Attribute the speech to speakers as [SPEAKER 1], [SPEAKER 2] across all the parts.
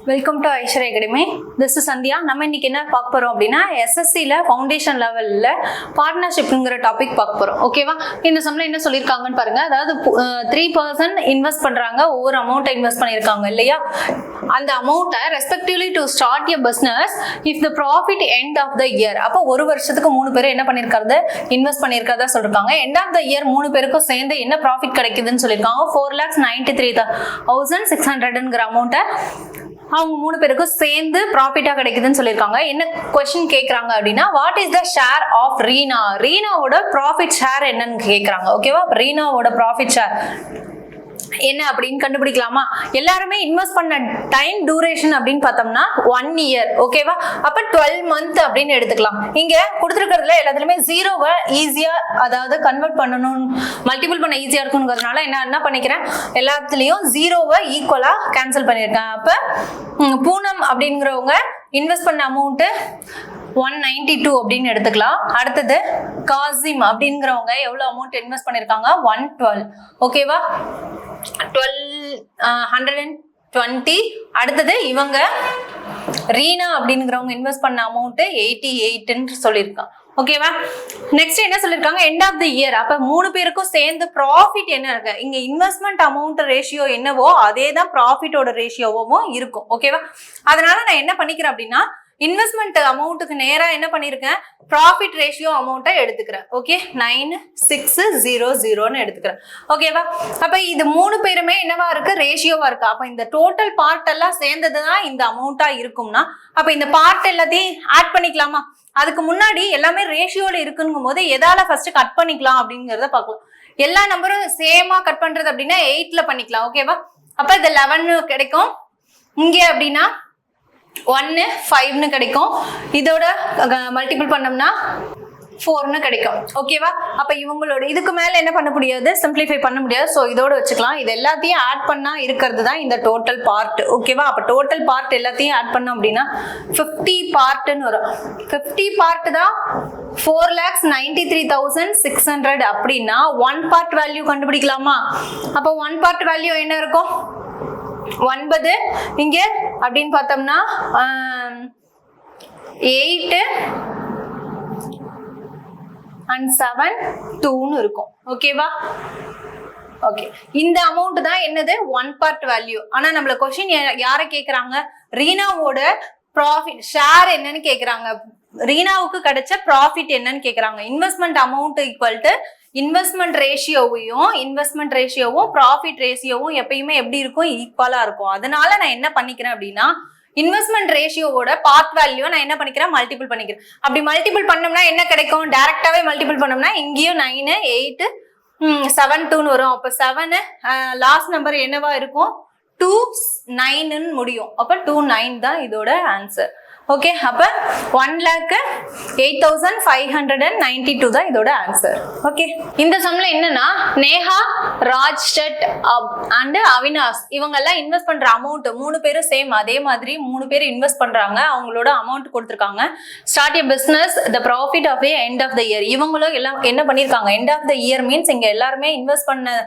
[SPEAKER 1] Welcome to Aishwarya academy. This is Sandhya. நம்ம இன்னைக்கு என்ன பார்க்க போறோம் அப்படின்னா எஸ்எஸ்சியில் ஃபவுண்டேஷன் லெவலில் பார்ட்னர்ஷிப்ங்கிற டாபிக் பார்க்க போறோம். ஓகேவா? இந்த சம்மில் என்ன சொல்லியிருக்காங்கன்னு பாருங்க. அதாவது 3% இன்வெஸ்ட் பண்றாங்க, ஒவ்வொரு அமௌண்ட்டை இன்வெஸ்ட் பண்ணியிருக்காங்க இல்லையா? அந்த அமௌண்ட்டை respectively to start a business if the profit end of the year. அப்போ ஒரு வருஷத்துக்கு 3 பேர் என்ன பண்ணியிருக்காரு? இன்வெஸ்ட் பண்ணியிருக்கிறதா சொல்லியிருக்காங்க. எண்ட் ஆஃப் த இயர் 3 பேருக்கும் சேர்ந்து என்ன ப்ராஃபிட் கிடைக்குதுன்னு சொல்லியிருக்காங்க. 4,93,600ங்கிற அமௌண்ட்டை அவங்க 3 பேருக்கும் சேர்ந்து ப்ராஃபிட்டா கிடைக்குதுன்னு சொல்லியிருக்காங்க. என்ன கொஸ்டின் கேட்கறாங்க அப்படின்னா, what is the share of Reena? ரீனாவோட ப்ராஃபிட் ஷேர் என்னன்னு கேட்கறாங்க. ஓகேவா? ரீனாவோட ப்ராஃபிட் ஷேர் என்ன அப்படின்னு கண்டுபிடிக்கலாமா? எல்லாருமே இன்வெஸ்ட் பண்ண டைம் டியூரேஷன் அப்படின்னு பார்த்தோம்னா 1 இயர். ஓகேவா? அப்ப 12 மந்த் அப்படின்னு எடுத்துக்கலாம். இங்க கொடுத்துருக்கிறதுல எல்லாத்துலயுமே ஜீரோவை ஈஸியா, அதாவது கன்வெர்ட் பண்ணணும், மல்டிபிள் பண்ண ஈஸியா இருக்குங்கிறதுனால என்ன பண்ணிக்கிறேன், எல்லாத்துலயும் ஜீரோவை ஈக்குவலா கேன்சல் பண்ணியிருக்கேன். அப்ப பூனம் அப்படிங்கிறவங்க இன்வெஸ்ட் பண்ண அமௌண்ட் 192 அப்படின்னு எடுத்துக்கலாம். அடுத்தது காசிம் அப்படிங்கிறவங்க எவ்வளவு அமௌண்ட் இன்வெஸ்ட் பண்ணிருக்காங்க? 112. ஓகேவா? 120. அடுத்தது இவங்க ரீனா அப்படிங்கிறவங்க இன்வெஸ்ட் பண்ண அமௌண்ட் 88ன்னு சொல்லியிருக்காங்க. ஓகேவா? நெக்ஸ்ட் என்ன சொல்லிருக்காங்க? End of the year. அப்ப 3 பேருக்கும் சேர்ந்து ப்ராஃபிட் என்ன இருக்கு? இங்க இன்வெஸ்ட்மெண்ட் அமௌண்ட் ரேஷியோ என்னவோ அதே தான் ப்ராஃபிட்டோட ரேஷியோவும் இருக்கும். ஓகேவா? அதனால நான் என்ன பண்ணிக்கிறேன் அப்படின்னா, இன்வெஸ்ட்மெண்ட் அமௌண்ட்டுக்கு நேரா என்ன பண்ணிருக்கேன், ப்ராஃபிட் ரேஷியோ அமௌண்ட்டை எடுத்துக்கிறேன். ஓகே, 9600ன்னு எடுத்துக்கிறேன். ஓகேவா? அப்ப இது 3 பேருமே என்னவா இருக்கு? ரேஷியோவா இருக்கு. அப்ப இந்த டோட்டல் பார்ட் எல்லாம் சேர்ந்ததுதான் இந்த அமௌண்ட்டா இருக்கும்னா, அப்ப இந்த பார்ட் எல்லாத்தையும் ஆட் பண்ணிக்கலாமா? அதுக்கு முன்னாடி எல்லாமே ரேஷியோல இருக்குங்கும் போது எதால ஃபர்ஸ்ட் கட் பண்ணிக்கலாம் அப்படிங்கறத பார்க்கலாம். எல்லா நம்பரும் சேமா கட் பண்றது அப்படின்னா 8ல பண்ணிக்கலாம். ஓகேவா? அப்ப இது 11 கிடைக்கும். இங்க அப்படின்னா 1 5ன்னு கிடைக்கும். இதோட மல்டிபிள் பண்ணோம்னா 4ன்னு கிடைக்கும். ஓகேவா? அப்ப இவங்களோட இதுக்கு மேல என்ன பண்ண முடியாது, சிம்பிளிஃபை பண்ண முடியாது. ஸோ இதோட வச்சுக்கலாம். இது எல்லாத்தையும் ஆட் பண்ணா இருக்கிறது தான் இந்த டோட்டல் பார்ட். ஓகேவா? அப்ப டோட்டல் பார்ட் எல்லாத்தையும் ஆட் பண்ணோம் அப்படின்னா 50 பார்ட்னு வரும். 50 பார்ட் தான் 4,93,600 அப்படின்னா 1 பார்ட் வேல்யூ கண்டுபிடிக்கலாமா? அப்ப 1 பார்ட் வேல்யூ என்ன இருக்கும்? 9 இங்க அப்படின்னு பார்த்தோம்னா 8 and 7 2ன்னு இருக்கும். ஓகேவா? ஓகே, இந்த அமௌண்ட் தான் என்னது? 1 பார்ட் வேல்யூ. ஆனா நம்மள கொஸ்டின் யாரை கேக்குறாங்க? ரீனாவோட ப்ராஃபிட் ஷேர் என்னன்னு கேக்குறாங்க. ரீனாவுக்கு கிடைச்ச ப்ராஃபிட் என்னன்னு கேக்குறாங்க. Investment amount equal to investment ரேஷியோவும் ப்ராஃபிட் ரேஷியோவும் எப்பயுமே எப்படி இருக்கும்? ஈக்குவலா இருக்கும். அதனால நான் என்ன பண்ணிக்கிறேன் அப்படின்னா, இன்வெஸ்ட்மெண்ட் ரேஷியோவோட பார்ட் வேல்யூ நான் என்ன பண்ணிக்கிறேன்? மல்டிபிள் பண்ணிக்கிறேன். அப்படி மல்டிபிள் பண்ணோம்னா என்ன கிடைக்கும்? டைரக்டாவே மல்டிபிள் பண்ணோம்னா இங்கேயும் 9 8 7 2ன்னு வரும். அப்ப 7 லாஸ்ட் நம்பர் என்னவா இருக்கும்? 29ன்னு முடியும். அப்ப 29 தான் இதோட ஆன்சர். ஓகே, அப்ப 1,08,592 தான் இதோட ஆன்சர். ஓகே, இந்த சம்ல என்னன்னா, நேஹா, ராஜ்ஷட் அண்ட் அவினாஷ் இவங்க எல்லாம் இன்வெஸ்ட் பண்ற அமௌண்ட் 3 பேரும் சேம். அதே மாதிரி 3 பேர் இன்வெஸ்ட் பண்றாங்க. அவங்களோட அமௌண்ட் கொடுத்துருக்காங்க. Start a business the profit of end of the year. இவங்களும் எல்லாம் என்ன பண்ணிருக்காங்க? End of the year means இங்க எல்லாருமே இன்வெஸ்ட் பண்ண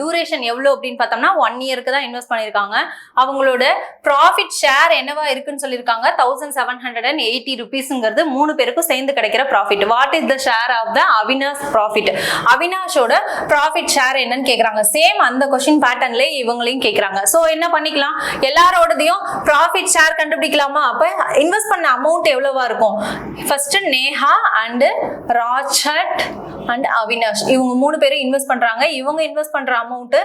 [SPEAKER 1] டியூரேஷன் எவ்வளவு அப்படின்னு பார்த்தோம்னா 1 இயருக்கு தான் இன்வெஸ்ட் பண்ணிருக்காங்க. அவங்களோட ப்ராஃபிட் ஷேர் என்னவா இருக்குன்னு சொல்லியிருக்காங்க. 1,780 rupeesங்கிறது 3 பேருக்கும் சேர்ந்து கிடைக்கிற profit. What is the share of the Avinash profit? அவினாஷோட ப்ராஃபிட் ஷேர் என்னன்னு கேக்குறாங்க. சேம் அந்த கொஸ்டின் பேட்டர்ன்ல இவங்களையும் கேக்குறாங்க. சோ என்ன பண்ணிக்கலாம்? எல்லாரோடதையும் ப்ராஃபிட் ஷேர் கண்டுபிடிக்கலாமா? அப்ப இன்வெஸ்ட் பண்ண அமௌண்ட் எவ்வளவா இருக்கும்? First Neha and Rajshat and Avinash இவங்க 3 பேரும் இன்வெஸ்ட் பண்றாங்க. இவங்க இன்வெஸ்ட் பண்ற அமௌண்ட்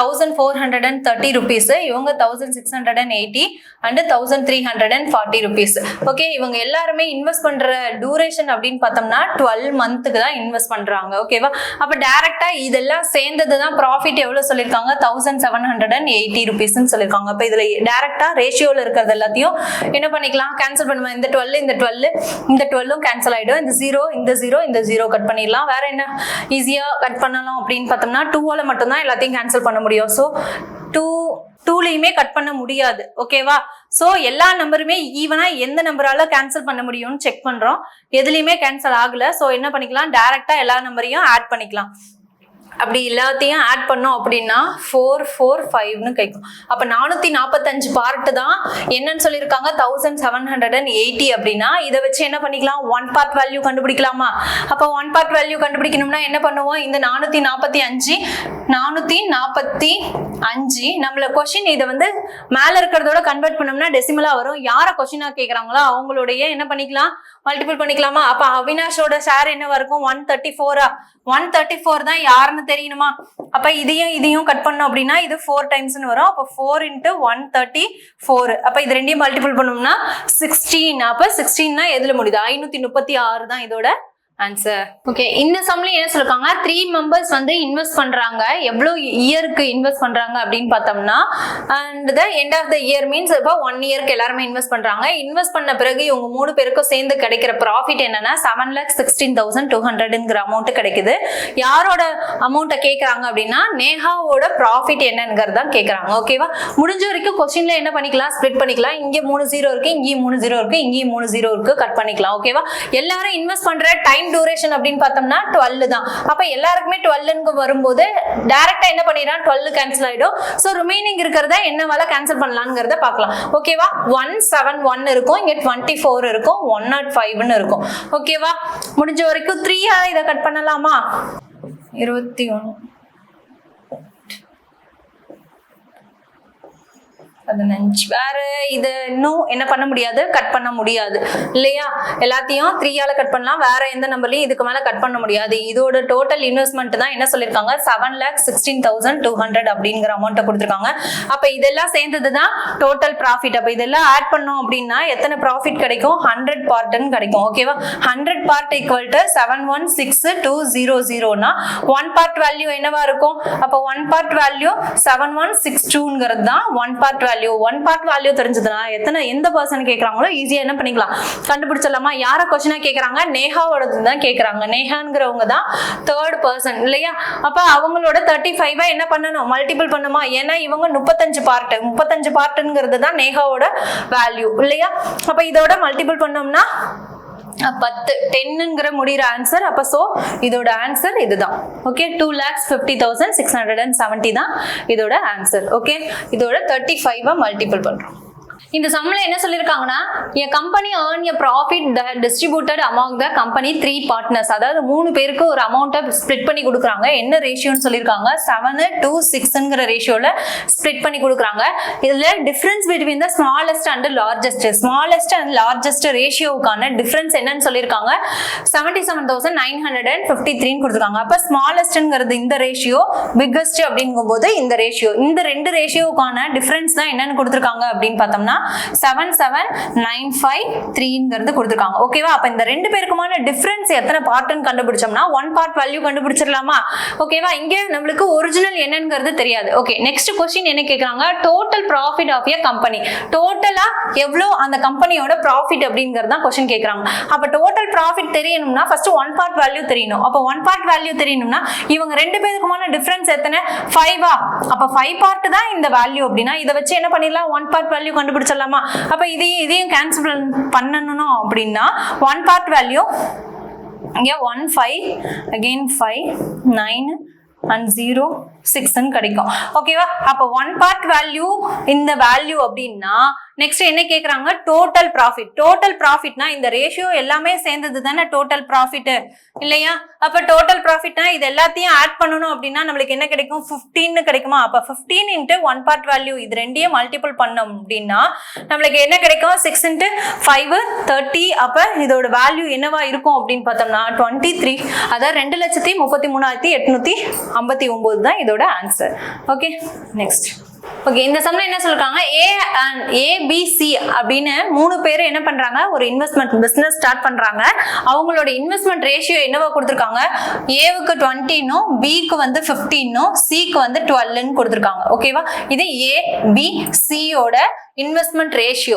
[SPEAKER 1] 1,430 rupees, இவங்க 1,680 and 1,340 rupees. ஓகே, இவங்க எல்லாருமே இன்வெஸ்ட் பண்ற டியூரேஷன் அப்படின்னு பார்த்தோம்னா 12 மந்த்துக்கு தான் இன்வெஸ்ட் பண்றாங்க. ஓகேவா? அப்ப டைரக்டா இதெல்லாம் சேர்ந்தது தான் ப்ராஃபிட் எவ்வளவு சொல்லியிருக்காங்க? 1,780 rupeesன்னு சொல்லியிருக்காங்க. அப்ப இதுல டைரக்டா ரேஷியோல இருக்கிறது எல்லாத்தையும் என்ன பண்ணிக்கலாம்? கேன்சல் பண்ணுவேன். இந்த 12 இந்த 12ம் கேன்சல் ஆயிடும். இந்த 0 கட் பண்ணிடலாம். வேற என்ன ஈஸியா கட் பண்ணலாம் அப்படின்னு பார்த்தோம்னா 2ஆல மட்டும் தான் எல்லாத்தையும் கேன்சல் பண்ண முடியும். ஸோ 2லையுமே கட் பண்ண முடியாது. ஓகேவா? சோ எல்லா நம்பருமே ஈவனா எந்த நம்பரால கேன்சல் பண்ண முடியும்னு செக் பண்றோம். எதுலயுமே கேன்சல் ஆகல. சோ என்ன பண்ணிக்கலாம்? டைரக்டா எல்லா நம்பரையும் ஆட் பண்ணிக்கலாம். அப்படி எல்லாத்தையும் ஆட் பண்ணோம் அப்படின்னா 445 கிடைக்கும். அப்ப 445 பார்ட் தான் என்னன்னு சொல்லியிருக்காங்க 1780 அப்படின்னா இதை வச்சு என்ன பண்ணிக்கலாம், ஒன் பார்ட் வேல்யூ கண்டுபிடிக்கலாமா? அப்ப ஒன் பார்ட் வேல்யூ கண்டுபிடிக்கணும்னா என்ன பண்ணுவோம், இந்த 445 நம்மள கொஸ்டின் இதை வந்து மேல இருக்கிறதோட கன்வெர்ட் பண்ணோம்னா டெசிமலா வரும். யார கொஸ்டினா கேக்குறாங்களோ அவங்களுடைய என்ன பண்ணிக்கலாம், மல்டிபிள் பண்ணிக்கலாமா? அப்ப அவினாஷோட ஷேர் என்னவா இருக்கும், 134. 134 தான் யாருன்னு தெரியணுமா? அப்ப இதையும் கட் பண்ணோம் அப்படின்னா இது 4 டைம்ஸ்னு வரும். அப்ப 4 × 134. அப்ப இது ரெண்டையும் மல்டிபிள் பண்ணோம்னா 16. அப்ப 16 எதுல முடியுது, 536 தான் இதோட ஆன்சர். ஓகே, இந்த சம்ல என்ன சொல்லிருக்காங்க, 3 மெம்பர்ஸ் வந்து இன்வெஸ்ட் பண்றாங்க. எவ்வளவு இயருக்கு இன்வெஸ்ட் பண்றாங்க அப்படின்னு பார்த்தோம்னா, and the end of the year means இப்போ 1 இயருக்கு எல்லாருமே இன்வெஸ்ட் பண்றாங்க. இன்வெஸ்ட் பண்ண பிறகு இவங்க 3 பேருக்கும் சேர்ந்து கிடைக்கிற ப்ராஃபிட் என்னன்னா 7,16,200ங்கிற அமௌண்ட் கிடைக்குது. யாரோட அமௌண்ட்டை கேட்கறாங்க அப்படின்னா நேஹாவோட ப்ராஃபிட் என்னங்கிறது தான் கேட்கறாங்க. ஓகேவா, முடிஞ்ச வரைக்கும் கொஸ்டின்ல என்ன பண்ணிக்கலாம், ஸ்ப்ளிட் பண்ணிக்கலாம். இங்கே 3 0 இருக்கு, இங்கேயும் 3 0 இருக்கு, இங்கேயும் 3 0 இருக்கு, கட் பண்ணிக்கலாம். ஓகேவா, எல்லாரும் இன்வெஸ்ட் பண்ற டைம் டியூரேஷன் அப்படின்னு பார்த்தோம்னா 12 தான். அப்ப எல்லாருக்குமே 12க்கு வரும்போது டைரக்டா என்ன பண்ணிடலாம், 12 கேன்சல் ஆயிடும். சோ ரிமைனிங் இருக்கிறத என்னவால கேன்சல் பண்ணலாம்ங்கறத பார்க்கலாம். ஓகேவா, 171 இருக்கும், இங்க 24 இருக்கும், 105ன்னு இருக்கும். ஓகேவா, முடிஞ்ச வரைக்கும் 3 இதை கட் பண்ணலாமா, 21 15. வேற இது இன்னும் என்ன பண்ண முடியாது, கட் பண்ண முடியாது இல்லையா? எல்லாத்தையும் 3 கட் பண்ணலாம், வேற எந்த நம்பர்லயும் இதுக்கு மேல கட் பண்ண முடியாது. இதோட டோட்டல் இன்வெஸ்ட்மெண்ட் தான் என்ன சொல்லிருக்காங்க, 7,16,200 அப்படிங்கிற அமௌண்ட்டை கொடுத்துருக்காங்க. அப்ப இதெல்லாம் சேர்ந்ததுதான் டோட்டல் ப்ராஃபிட். அப்ப இதெல்லாம் ஆட் பண்ணோம் அப்படின்னா எத்தனை ப்ராஃபிட் கிடைக்கும், 100 பார்ட்னு கிடைக்கும். ஓகேவா, 100 பார்ட் ஈக்குவல் டு 716,200னா 1 பார்ட் வேல்யூ என்னவா இருக்கும், அப்ப 1 பார்ட் வேல்யூ 7162ங்கிறது தான் 1 பார்ட் வேல்யூ. 1 பார்ட் வேல்யூ தெரிஞ்சதுனா எந்த பர்சன் கேக்குறாங்களோ ஈஸியா என்ன பண்ணிக்கலாம், கண்டுபிடிச்சிடலாமா? யார கொஸ்டினா கேக்குறாங்க, நேஹாவோடது தான் கேக்குறாங்க. நேஹாங்கிறவங்க தான் 3rd பர்சன் இல்லையா? அப்ப அவங்களோட 35 என்ன பண்ணணும், மல்டிபிள் பண்ணுமா? ஏன்னா இவங்க 35 பார்ட்ங்கிறது தான் நேஹாவோட வேல்யூ இல்லையா? அப்ப இதோட மல்டிபிள் பண்ணோம்னா 10ங்கிற முடிகிற ஆன்சர். அப்ப சோ இதோட ஆன்சர் இதுதான். ஓகே, 2,50,670 தான் இதோட ஆன்சர். ஓகே, இதோட 35 மல்டிபிள் பண்றோம். இந்த சம்ல என்ன சொல்லிருக்காங்கன்னா, a company earn a profit that distributed among the company 3 partners. அதாவது 3 பேருக்கு ஒரு அமௌண்ட்டை ஸ்ப்ளிட் பண்ணி கொடுக்குறாங்க. என்ன ரேஷியோன்னு சொல்லிருக்காங்க, 7:6ங்கிற ரேஷியோல ஸ்ப்ளிட் பண்ணி கொடுக்குறாங்க. இதுல difference between the smallest and largest ரேஷியோவுக்கான டிஃபரன்ஸ் என்னன்னு சொல்லிருக்காங்க, 77,953 கொடுத்துருக்காங்க. அப்ப ஸ்மாலஸ்ட்ங்கிறது இந்த ரேஷியோ, பிக்கஸ்ட் அப்படிங்கும்போது இந்த ரேஷியோ. இந்த ரெண்டு ரேஷியோவுக்கான டிஃபரன்ஸ் தான் என்னன்னு கொடுத்துருக்காங்க அப்படின்னு பார்த்தோம்னா 77,953ங்கிறது கொடுத்திருக்காங்க. ஓகேவா, அப்ப இந்த ரெண்டு பேருக்குமான டிஃபரன்ஸ் எத்தனை பார்ட்னு கண்டுபிடிச்சோம்னா 1 பார்ட் வேல்யூ கண்டுபிடிச்சிடலாமா? ஓகேவா, இங்க நம்மளுக்கு ஒரிஜினல் என்னங்கிறது தெரியாது. ஓகே, நெக்ஸ்ட் क्वेश्चन என்ன கேக்குறாங்க, total profit of a company. டோட்டலா எவ்வளவு அந்த கம்பெனியோட ப்ராஃபிட் அப்படிங்கறது தான் क्वेश्चन கேக்குறாங்க. அப்ப டோட்டல் ப்ராஃபிட் தெரியணும்னா ஃபர்ஸ்ட் 1 பார்ட் வேல்யூ தெரியணும். அப்ப 1 பார்ட் வேல்யூ தெரியணும்னா இவங்க ரெண்டு பேருக்குமான டிஃபரன்ஸ் எத்தனை, 5. அப்ப 5 பார்ட் தான் இந்த வேல்யூ அப்படினா இத வச்சு என்ன பண்ணிடலாம், 1 பார்ட் வேல்யூ கண்டுபிடிச்சலாமா? அப்ப இதையும் கேன்சல் பண்ணனும் அப்படினா 1 பார்ட் வேல்யூ இங்க 1 5 again 5 9 and 0 6 கிடைக்கும். ஓகேவா, அப்ப 1 பார்ட் வேல்யூ இந்த வேல்யூ அப்படின்னா நெக்ஸ்ட் என்ன கேக்குறாங்க, டோட்டல் ப்ராஃபிட். டோட்டல் ப்ராஃபிட்னா இந்த ரேஷியோ எல்லாமே சேர்ந்தது தானே டோட்டல் ப்ராஃபிட் இல்லையா? அப்ப டோட்டல் ப்ராஃபிட்னா இது எல்லாத்தையும் ஆட் பண்ணணும் அப்படின்னா நம்மளுக்கு என்ன கிடைக்கும், 15 கிடைக்குமா? அப்ப 15 × 1 பார்ட் வேல்யூ இது ரெண்டையும் மல்டிபிள் பண்ணோம் அப்படின்னா நம்மளுக்கு என்ன கிடைக்கும், 6 × 5 30. அப்ப இதோட வேல்யூ என்னவா இருக்கும் அப்படின்னு பார்த்தோம்னா 23. அதாவது 2,33,859 தான் இதோட ஆன்சர். Okay, next. ஓகே, இந்த சம்ல என்ன சொல்றாங்க, ABC அப்படின்னு 3 பேர் என்ன பண்றாங்க, ஒரு இன்வெஸ்ட்மெண்ட் பிசினஸ் ஸ்டார்ட் பண்றாங்க. அவங்களோட இன்வெஸ்ட்மெண்ட் ரேஷியோ என்னவா கொடுத்திருக்காங்க, Aவுக்கு 20 Bக்கு வந்து 15 Cக்கு வந்து 12 கொடுத்திருக்காங்க. ஓகேவா, இது ABC யோட இன்வெஸ்ட்மெண்ட் ரேஷியோ.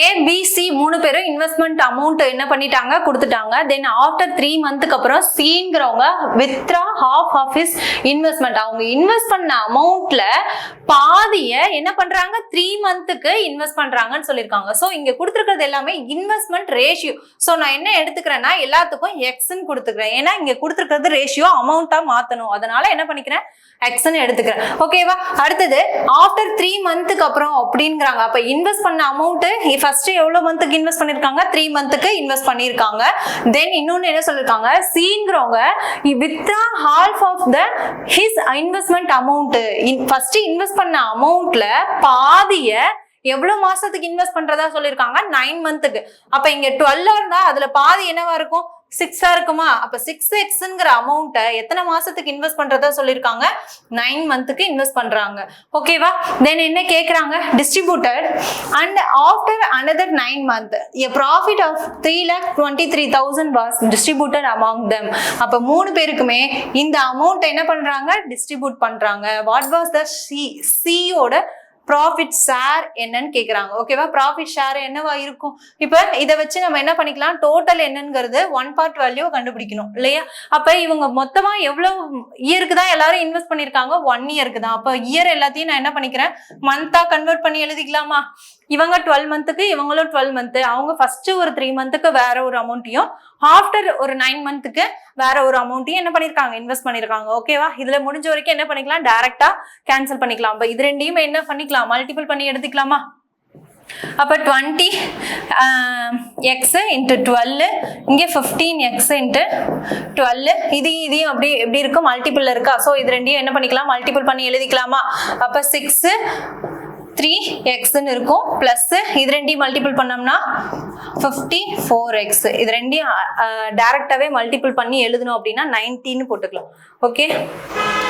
[SPEAKER 1] ABC 3 பேரும் இன்வெஸ்ட்மெண்ட் அமௌண்ட் என்ன பண்ணிட்டாங்க, கொடுத்துட்டாங்க. தென் ஆஃப்டர் 3 மந்த்துக்கு அப்புறம் Cங்கிறவங்க withdraw half of his investment. அவங்க இன்வெஸ்ட் பண்ண அமௌண்ட்ல பாதிய என்ன பண்றாங்க, 3 மந்த்துக்கு இன்வெஸ்ட் பண்றாங்கன்னு சொல்லியிருக்காங்க. ஸோ இங்க கொடுத்துருக்கிறது எல்லாமே இன்வெஸ்ட்மெண்ட் ரேஷியோ. ஸோ நான் என்ன எடுத்துக்கிறேன்னா எல்லாத்துக்கும் எக்ஸ்ன்னு கொடுத்துக்கிறேன். ஏன்னா இங்க கொடுத்துருக்கிறது ரேஷியோ அமௌண்டா மாத்தணும், அதனால என்ன பண்ணிக்கிறேன், எக்ஸ்ன்னு எடுத்துக்கிறேன். ஓகேவா. அடுத்தது ஆஃப்டர் 3 மந்த்துக்கு அப்புறம் அப்படிங்கிறாங்க. அப்ப இன்வெஸ்ட் பண்ண அமௌண்ட் ஃபர்ஸ்ட் எவ்வளவு மந்த்துக்கு இன்வெஸ்ட் பண்ணிருக்காங்க, 3 மந்த்துக்கு இன்வெஸ்ட் பண்ணிருக்காங்க. தென் இன்னொன்னு என்ன சொல்லிருக்காங்க, Cங்கிறவங்க withdraw half of the his investment amount. First invest பண்ண அமௌண்ட்ல பாதிய எவ்வளவு மாசத்துக்கு இன்வெஸ்ட் பண்றதா சொல்லிருக்காங்க, 9 மந்த்துக்கு. அப்ப இங்க 12 இருந்தா அதுல பாதி என்னவா இருக்கும், 6 இருக்குமா. அப்ப 6x அமௌண்ட்டை எத்தனை மாசத்துக்கு இன்வெஸ்ட் பண்றதா சொல்லிருக்காங்க, 9 மந்த்துக்கு இன்வெஸ்ட் பண்றாங்க. ஓகேவா. தென் என்ன கேக்குறாங்க, distributed and after another 9 months a profit of 3,23,000 was distributed among them. அப்ப 3 பேருக்குமே இந்த அமௌண்ட் என்ன பண்றாங்க, டிஸ்ட்ரிபியூட் பண்றாங்க. வாட் வாஸ் த சியோட ப்ராஃபிட் ஷேர் என்னன்னு கேக்குறாங்க. ஓகேவா. ப்ராஃபிட் ஷேர் என்னவா இருக்கும், இப்ப இதை வச்சு நம்ம என்ன பண்ணிக்கலாம், டோட்டல் என்னங்கிறது 1 பார்ட் வேல்யூ கண்டுபிடிக்கணும் இல்லையா. அப்ப இவங்க மொத்தமா எவ்வளவு இயருக்கு தான் எல்லாரும் இன்வெஸ்ட் பண்ணிருக்காங்க, 1 இயருக்கு தான். அப்ப இயர் எல்லாத்தையும் நான் என்ன பண்ணிக்கிறேன், மந்தா கன்வெர்ட் பண்ணி எழுதிக்கலாமா. இவங்க 12 மந்த்துக்கு, இவங்களும் 12 மந்த். அவங்க ஃபர்ஸ்ட் ஒரு 3 மந்த்துக்கு வேற ஒரு அமௌண்ட்டையும், ஆஃப்டர் ஒரு 9 மந்த்துக்கு வேற ஒரு அமௌண்ட்டையும் என்ன பண்ணிருக்காங்க, இன்வெஸ்ட் பண்ணிருக்காங்க. ஓகேவா. இதுல முடிஞ்ச வரைக்கும் என்ன பண்ணிக்கலாம், டைரக்டா கேன்சல் பண்ணிக்கலாம். அப்ப இது ரெண்டையும் என்ன பண்ணிக்கலாம், மல்டிபிள் பண்ணி எடுத்துக்கலாமா. அப்ப 20x into 12, இங்க 15x into 12. இதையும் அப்படி எப்படி இருக்கும், மல்டிபிள் இருக்கா. சோ இது ரெண்டையும் என்ன பண்ணிக்கலாம், மல்டிபிள் பண்ணி எழுதிக்கலாமா. அப்ப 6 3x இருக்கும் பிளஸ் இது ரெண்டையும் மல்டிபிள் பண்ணோம்னா 54x. இது ரெண்டையும் டைரக்டாவே மல்டிபிள் பண்ணி எழுதணும் அப்படின்னா 90 போட்டுக்கலாம். ஓகே.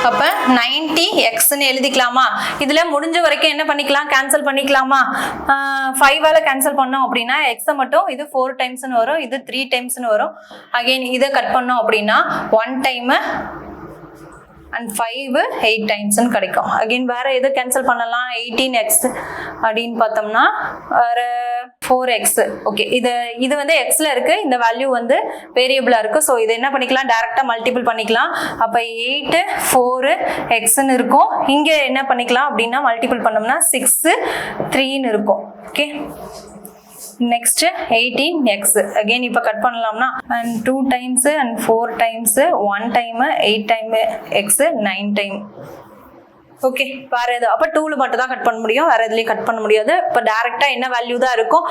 [SPEAKER 1] அப்ப 90x எழுதிக்கலாமா. இதுல முடிஞ்ச வரைக்கும் என்ன பண்ணிக்கலாம், கேன்சல் பண்ணிக்கலாமா. 5ஆல கேன்சல் பண்ணோம் அப்படின்னா x மட்டும் இது 4 டைம்ஸ்னு வரும், இது 3 டைம்ஸ்னு வரும். அகைன் இதை கட் பண்ணோம் அப்படின்னா 1 டைம் and 5 8 times கிடைக்கும். அகைன் வேற எது கேன்சல் பண்ணலாம், 18x அப்படின்னு பார்த்தோம்னா வேற 4x. ஓகே. இது வந்து xல இருக்கு, இந்த வேல்யூ வந்து வேரியபிளா இருக்கு. ஸோ இதை என்ன பண்ணிக்கலாம், டைரக்டா மல்டிபிள் பண்ணிக்கலாம். அப்ப 8 4x இருக்கும். இங்க என்ன பண்ணிக்கலாம் அப்படின்னா மல்டிபிள் பண்ணோம்னா 6 3 இருக்கும். ஓகே. next 18x. again இப்ப கட் பண்ணலாம்னா and 2 times and 4 times 1 time 8 time x 9 time. Okay. வேற எது அப்ப 2ல மட்டும் தான் கட் பண்ண முடியும், வேற எதுலயும் கட் பண்ண முடியாது. இப்ப டைரக்டா என்ன வேல்யூ தான் இருக்கும்,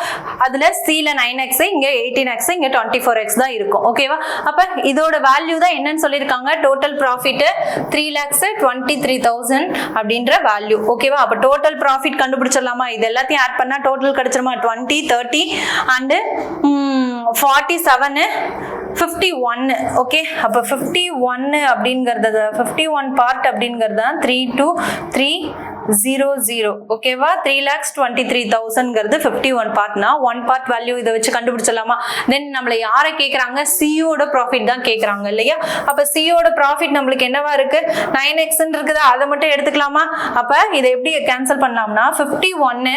[SPEAKER 1] அதுல Cல 9x, இங்க 18x, இங்க 24x தான் இருக்கும். ஓகேவா. அப்ப இதோட வேல்யூ தான் என்னன்னு சொல்லிருக்காங்க, டோட்டல் ப்ராஃபிட் 3,23,000 அப்படின்ற வேல்யூ. ஓகேவா. அப்ப டோட்டல் ப்ராஃபிட் கண்டுபிடிச்சிடலாமா. இது எல்லாத்தையும் ஆட் பண்ணா டோட்டல் கிடைச்சிருமா, 20 30 and 47 51. ஓகே. அப்ப 51 அப்படிங்கறது 51 பார்ட் அப்படிங்கறது 32300. ஓகேவா. 3,23,000 51 பார்ட்னா 1 பார்ட் வேல்யூ இதை வச்சு கண்டுபிடிச்சிடலாமா. தென் நம்மள யாரை கேக்குறாங்க, சியோட ப்ராஃபிட் தான் கேக்குறாங்க இல்லையா. அப்ப சியோட ப்ராஃபிட் நம்மளுக்கு என்னவா இருக்கு, 9x இருக்குதா, அதை மட்டும் எடுத்துக்கலாமா. அப்ப இதை எப்படி கேன்சல் பண்ணலாம்னா 51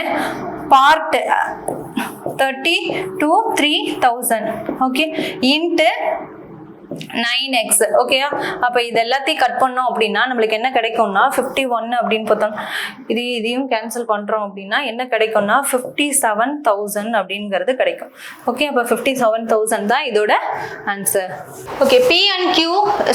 [SPEAKER 1] பார்ட் 32,000 ஓகே இன்ட்டு 9x. ஓகேயா. அப்ப இது எல்லாத்தையும் கட் பண்ணோம் அப்படின்னா நம்மளுக்கு என்ன கிடைக்கும்னா 51 அப்படின்னு பார்த்தோம், இதையும் கேன்சல் பண்றோம் அப்படின்னா என்ன கிடைக்கும்னா 57,000 அப்படிங்கிறது கிடைக்கும். ஓகே. அப்ப 57,000 தான் இதோட answer. Okay. P and Q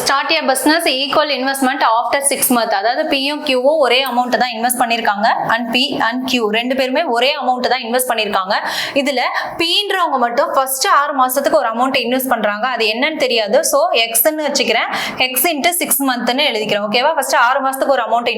[SPEAKER 1] start a business equal investment after 6 months. அதாவது Pயும் Qவும் ஒரே அமௌண்ட் தான் இன்வெஸ்ட் பண்ணிருக்காங்க and P and Q ரெண்டு பேருமே ஒரே அமௌண்ட் தான் இன்வெஸ்ட் பண்ணிருக்காங்க. இதுல Pன்றவங்க மட்டும் ஃபர்ஸ்ட் 6 மாசத்துக்கு ஒரு அமௌண்ட் இன்வெஸ்ட் பண்றாங்க, அது என்னன்னு தெரியாது. சோ x ன்னு வச்சுக்கிறேன், x into 6 months ன்னு எழுதிக்கிறேன். ஓகேவா. ஃபர்ஸ்ட் 6 மாசத்துக்கு ஒரு அமௌண்ட்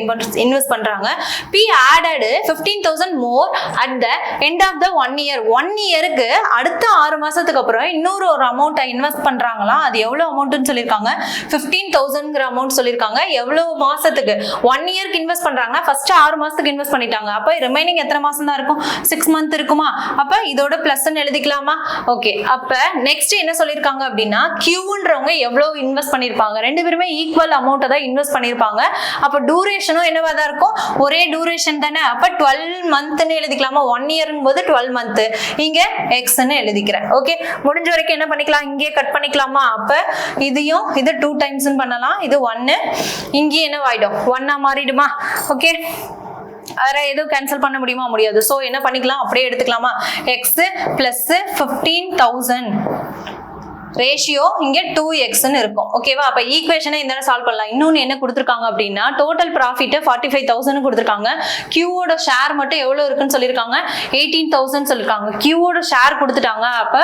[SPEAKER 1] இன்வெஸ்ட் பண்றாங்க. P added 15,000 more at the end of the 1 year. 1 இயருக்கு அடுத்த 6 மாசத்துக்கு அப்புறம் இன்னொரு ஒரு அமௌண்ட் இன்வெஸ்ட் பண்றாங்களா. அது எவ்வளவு அமௌண்ட்னு சொல்லிருக்காங்க, 15,000ங்கிற அமௌண்ட் சொல்லிருக்காங்க. எவ்வளவு மாசத்துக்கு, 1 இயருக்கு இன்வெஸ்ட் பண்றாங்கன்னா ஃபர்ஸ்ட் 6 மாசத்துக்கு இன்வெஸ்ட் பண்ணிட்டாங்க. அப்ப ரிமைனிங் எத்தனை மாசம் தான் இருக்கும், 6 months இருக்குமா. அப்ப இதோட பிளஸ் எழுதிக்கலாமா. ஓகே. அப்ப நெக்ஸ்ட் என்ன சொல்லிருக்காங்க அப்படின்னா Qன்றவங்க பண்றவங்க எவ்வளவு இன்வெஸ்ட் பண்ணிருப்பாங்க, ரெண்டு பேருமே ஈக்குவல் அமௌண்ட் தான் இன்வெஸ்ட் பண்ணிருப்பாங்க. அப்ப டூரேஷனும் என்னவா தான் இருக்கும், ஒரே டூரேஷன் தானே. அப்ப 12 மந்த்னு எழுதிக்கலாமா, 1 இயர்ங்கும் போது 12 மந்த், இங்க எக்ஸ்ன்னு எழுதிக்கிறேன். ஓகே, முடிஞ்ச வரைக்கும் என்ன பண்ணிக்கலாம், இங்கே கட் பண்ணிக்கலாமா. அப்ப இதையும் இது 2 டைம்ஸ் பண்ணலாம், இது 1, இங்கே என்ன ஆயிடும் 1 மாறிடுமா. ஓகே, வேற எதுவும் கேன்சல் பண்ண முடியுமா, முடியாது. சோ என்ன பண்ணிக்கலாம், அப்படியே எடுத்துக்கலாமா, எக்ஸ் பிளஸ் 15,000 ரேஷியோ இங்க 2x இருக்கும். ஓகேவா, அப்ப ஈக்குவேஷனை இந்த சால்வ் பண்ணலாம். இன்னொன்னு என்ன கொடுத்துருக்காங்க அப்படின்னா, டோட்டல் ப்ராஃபிட் 45,000 கொடுத்துருக்காங்க. கியூவோட ஷேர் மட்டும் எவ்வளவு இருக்குன்னு சொல்லியிருக்காங்க, 18,000 சொல்லிருக்காங்க. கியூவோட ஷேர் கொடுத்துட்டாங்க. அப்ப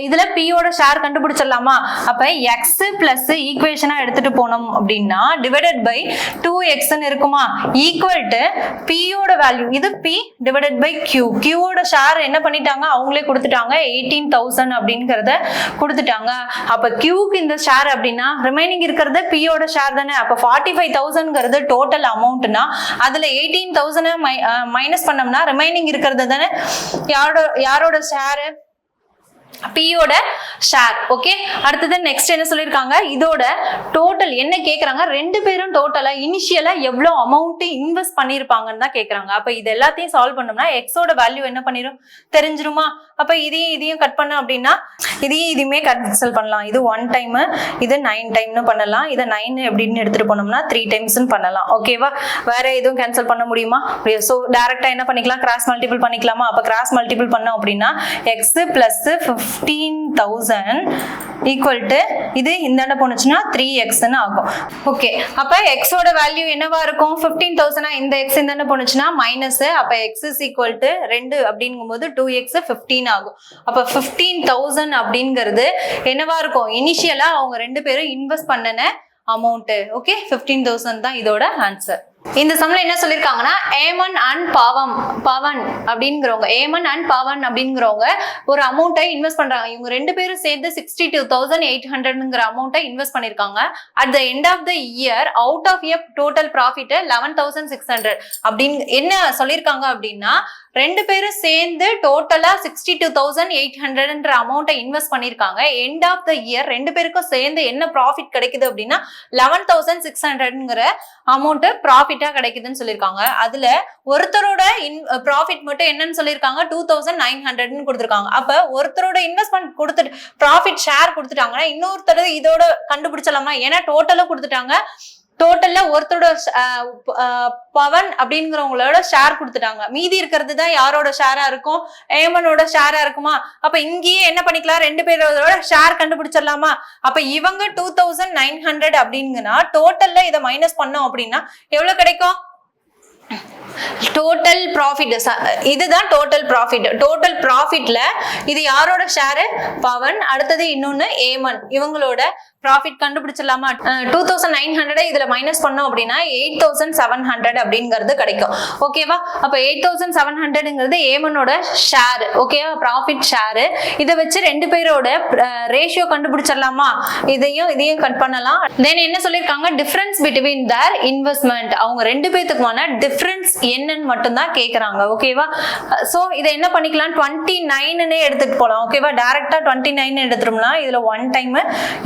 [SPEAKER 1] இதுல பியோட ஷேர் கண்டுபிடிச்சிடலாமா. அப்ப எக்ஸ் பிளஸ் ஈக்குவேஷனா எடுத்துட்டு போனோம் அப்படின்னா டிவைடட் பை 2x இருக்குமா, ஈக்குவல் டு பியோட வேல்யூ, இது பி டிவைடட் பை கியூ. கியூவோட ஷேர் என்ன பண்ணிட்டாங்க, அவங்களே கொடுத்துட்டாங்க, 18,000 அப்படிங்கறத கொடுத்துட்டாங்க. அப்ப கியூக்கு இந்த ஷேர் அப்படின்னா ரிமைனிங் இருக்கிறது பியோட ஷேர் தானே. அப்ப 45,000ங்கிறது டோட்டல் அமௌண்ட்னா அதுல 18,000 மைனஸ் பண்ணோம்னா ரிமைனிங் இருக்கிறது தானே யாரோட ஷேர், பியோட ஷேர். ஓகே, அடுத்தது நெக்ஸ்ட் என்ன சொல்லிருக்காங்க, இதோட டோட்டல் என்ன கேக்குறாங்க, ரெண்டு பேரும் டோட்டலா இனிஷியலா எவ்வளவு அமௌண்ட் இன்வெஸ்ட் பண்ணிருப்பாங்கன்னு தான் கேக்குறாங்க. அப்ப இது எல்லாத்தையும் சால்வ் பண்ணோம்னா எக்ஸோட வேல்யூ என்ன பண்ணிரும் தெரிஞ்சிருமா. அப்ப இதையும் கட் பண்ண அப்படின்னா இதுவுமே கேன்சல் பண்ணலாம். இது 1 டைம், இது 9 டைம்னு பண்ணலாம். இதை 9 எப்படின்னு எடுத்துட்டு போனோம்னா 3 டைம்ஸ் பண்ணலாம். ஓகேவா, வேற எதுவும் கேன்சல் பண்ண முடியுமா. சோ டைரக்டா என்ன பண்ணிக்கலாம், கிராஸ் மல்டிபிள் பண்ணிக்கலாமா. அப்ப கிராஸ் மல்டிபிள் பண்ணோம் அப்படின்னா எக்ஸ் பிளஸ் 15,000 ஈக்குவல் டு இது இந்த போனுச்சுன்னா 3x ஆகும். ஓகே, அப்ப எக்ஸோட வேல்யூ என்னவா இருக்கும், 15,000. இந்த எக்ஸ் இந்த போனுச்சுன்னா மைனஸ், அப்ப எக்ஸ் இஸ் ஈக்குவல் டு 2 அப்படிங்கும் போது 2x 15 ஆகும். அப்ப 15,000 அப்படிங்கிறது என்னவா இருக்கும், இனிஷியலா அவங்க ரெண்டு பேரும் இன்வெஸ்ட் பண்ணன அமௌண்ட். ஓகே, 15,000 தான் இதோட ஆன்சர். இந்த சம்ல என்ன சொல்லிருக்காங்கன்னா, ஏமன் அண்ட் பவன் அப்படிங்கிறவங்க, ஏமன் அண்ட் பவன் அப்படிங்கிறவங்க ஒரு அமௌண்ட்டை இன்வெஸ்ட் பண்றாங்க. இவங்க ரெண்டு பேரும் சேர்ந்து 62,800ங்கிற அமௌண்ட்டை இன்வெஸ்ட் பண்ணிருக்காங்க. At the end of the year out of a total profit 11,600 அப்படின்னு என்ன சொல்லியிருக்காங்க அப்படின்னா, ரெண்டு பேரும் சேர்ந்து டோட்டலா 62,800ன்ற அமௌண்ட்டை இன்வெஸ்ட் பண்ணிருக்காங்க. எண்ட் ஆஃப் த இயர் ரெண்டு பேருக்கும் சேர்ந்து என்ன ப்ராஃபிட் கிடைக்குது அப்படின்னா 11,600ங்கிற அமௌண்ட் ப்ராஃபிட்டா கிடைக்குதுன்னு சொல்லியிருக்காங்க. அதுல ஒருத்தரோட ப்ராஃபிட் மட்டும் என்னன்னு சொல்லியிருக்காங்க, 2,900ன்னு கொடுத்துருக்காங்க. அப்ப ஒருத்தரோட இன்வெஸ்ட்மெண்ட் கொடுத்துட்டு ப்ராஃபிட் ஷேர் கொடுத்துட்டாங்கன்னா இன்னொருத்தர் இதோட கண்டுபிடிச்சலாமா, ஏன்னா டோட்டலா கொடுத்துட்டாங்க. டோட்டல்ல ஒருத்தரோட பவன் அப்படிங்கிறவங்களோட ஷேர் கொடுத்துட்டாங்க. மீதி இருக்கிறது தான் யாரோட ஷேரா இருக்கும், ஏமனோட ஷேரா இருக்குமா. அப்ப இங்கேயே என்ன பண்ணிக்கலாம், ரெண்டு பேரோட ஷேர் கண்டுபிடிச்சிடலாமா. அப்ப இவங்க 2,900 அப்படிங்கன்னா டோட்டல்ல இதை மைனஸ் பண்ணோம் அப்படின்னா எவ்வளவு கிடைக்கும், டோட்டல் ப்ராஃபிட். இதுதான் டோட்டல் ப்ராஃபிட். டோட்டல் ப்ராஃபிட்ல இது யாரோட ஷேர், பவன், அடுத்தது இன்னொன்னு ஏமன், இவங்களோட ப்ராஃபிட் கண்டுபிடிச்சிடலாமா. 2,900 இதுல மைனஸ் பண்ணோம் அப்படின்னா 8,700 அப்படிங்கிறது கிடைக்கும். ஓகேவா, அப்ப 8,700ங்கிறது ஏமனோட ஷேர். ஓகேவா, ப்ராஃபிட் ஷேர். இதை வச்சு ரெண்டு பேரோட ரேஷியோ கண்டுபிடிச்சிடலாமா. இதையும் கட் பண்ணலாம். தென் என்ன சொல்லியிருக்காங்க, டிஃபரன்ஸ் பிட்வீன் தேர் இன்வெஸ்ட்மெண்ட், அவங்க ரெண்டு பேத்துக்குமான டிஃபரன்ஸ் என்னன்னு மட்டும் தான் கேக்குறாங்க. ஓகேவா, சோ இதை என்ன பண்ணிக்கலாம், 29னே எடுத்துட்டு போலாம். ஓகேவா, டைரக்டா 29 எடுத்துட்டோம்னா இதுல 1 டைம்,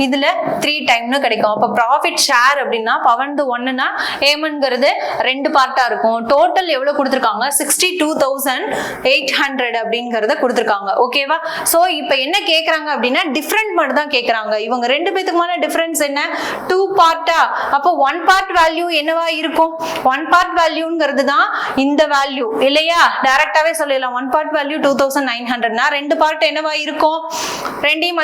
[SPEAKER 1] இதுல 3 டைம்னு கிடைக்கும். அப்ப ப்ராஃபிட் ஷேர் அப்படின்னா பவன்து 1னா ஏமன்ங்கிறது 2 பார்ட்டா இருக்கும். டோட்டல் எவ்வளவு கொடுத்திருக்காங்க, 62,800 அப்படிங்கறத கொடுத்திருக்காங்க. ஓகேவா, சோ இப்போ என்ன கேக்குறாங்க அப்படின்னா டிஃபரண்ட் மட்டும் தான் கேக்குறாங்க. இவங்க ரெண்டு பேத்துக்குமான டிஃபரன்ஸ் என்ன, 2 பார்ட்டா. அப்போ 1 பார்ட் வேல்யூ என்னவா இருக்கும், 1 பார்ட் வேல்யூங்கிறது தான் இந்த வேல்யூ இல்லையா. டைரக்டாவே சொல்லிடலாம், 1 பார்ட் வேல்யூ 2,900னா 2 பார்ட் என்னவா இருக்கும், ரெண்டையும்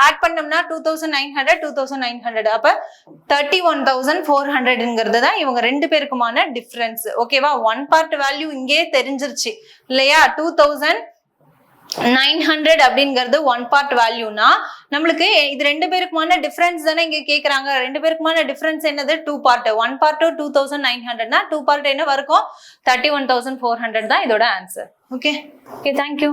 [SPEAKER 1] ஆட் பண்ணோம்னா 2,900 அப்ப 31,400ங்கிறது தான் இவங்க ரெண்டு பேருக்குமான டிஃபரன்ஸ். ஓகேவா, 1 பார்ட் வேல்யூ இங்கே தெரிஞ்சிருச்சு இல்லையா. 2,900 அப்படிங்கிறது 1 பார்ட் வேல்யூனா நம்மளுக்கு இது ரெண்டு பேருக்குமான டிஃபரன்ஸ் தானே இங்க கேக்குறாங்க. ரெண்டு பேருக்குமான டிஃபரன்ஸ் என்னது, 2 பார்ட். 1 பார்ட் 2,900னா 2 பார்ட் என்ன வரைக்கும் 31,400 தான் இதோட ஆன்சர். Okay, thank you.